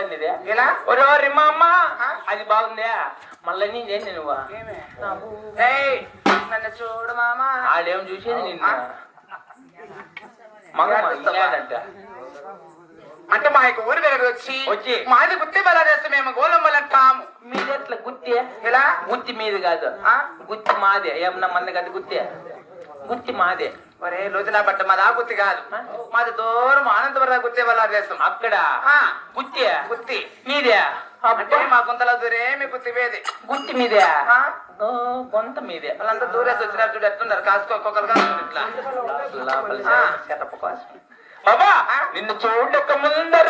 చెప్తాను ఇదే ఎలా ఒరోరి మా అమ్మ అది బాగుందా మళ్ళీ నేనేంటి నువ్వు నన్ను చూడు మామ ఆడేం చూసేది నిన్ను మగంట అంటే మా యొక్క ఊరి దగ్గర వచ్చి మాది గుత్తి బల చేస్తే మేము గోలమ్మలు అంటాము. మీది ఎట్లా గుత్తి ఎలా గుత్తి మీది కాదు గుత్తి మాదే ఏమన్నా మంది కదా గుత్తి గుత్తి మాదే. ఒరే రోజులా బట్ట మాది ఆ గుత్తి కాదు, మాది దూరం అనంతపురం గుత్తి బల చేస్తాం. అక్కడ గుత్తి గుత్తి మీదే అంటే మా గుంతల దూరే మీ గుత్తి మీది గుత్తి మీదే కొంత మీదే. వాళ్ళంతా దూరేసి వచ్చినారు చూడు ఎట్లున్నారు కాసుకోకొకరు ఇట్లా బాబా నిన్ను చూడక ముందర